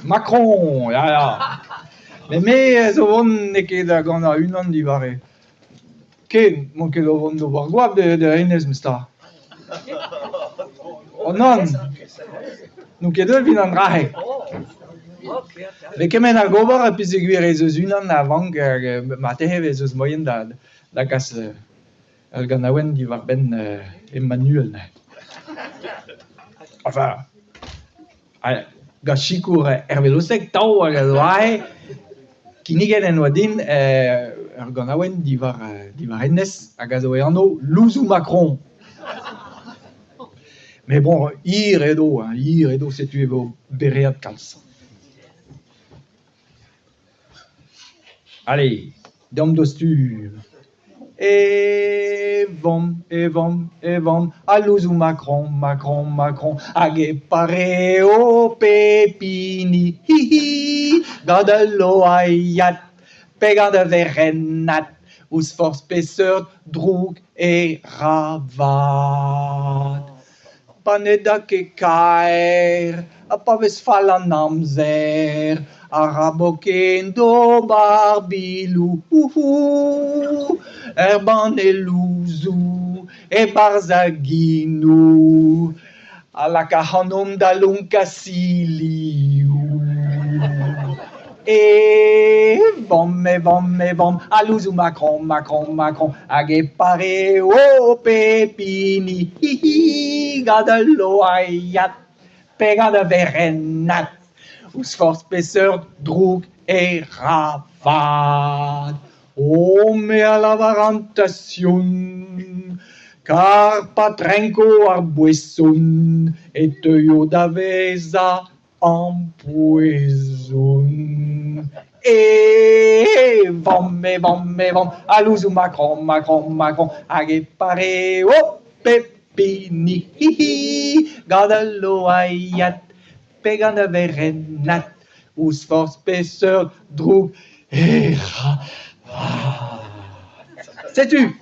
Macron, ja. Mais so won ne ket da gant a unan divare. Ken, mon ket o vont do war gwab de Heinez mesta. O non, nou ket ul vin an rahe. Me kemen a gobar a pise gwir ez eus unan a vank ma tehev ez eus moyen da gas el gant aouen divar ben Emmanuel. Enfin, gas chikour velosek tau hag a zo ahe, kinniget en oa din ur gant aouen divar ennes hag a zo e anno louzou Macron. Mais bon, hir edo setu evo bereat kalz. Allez, dom dostur. Evom, a louzou Macron, hag e pare o pepini, hi, gant a loaiat, pe gant a verennat, ouz forz peseurt, droug e ravad. Paneda ke kaer, a pa vez fall an amzer, a raboken do barbilou, ban e louzou, e barzaginou, a la ka hanom da lonka siliou. Evom, a louzou Macron, hag e pare o pepini, hi, gant a loaiat, pe gant a verennat, ouz forz peseurt, droug e ravad. Me a lavarantasion, kar pa trenko ar boesson, e teuio da veza an poezon. Evom, a louzou Macron, hag e pare o pepini, hi, gant a loaiat, pe gant a verennat, ouz forz peseurt, droug e ravad. Setu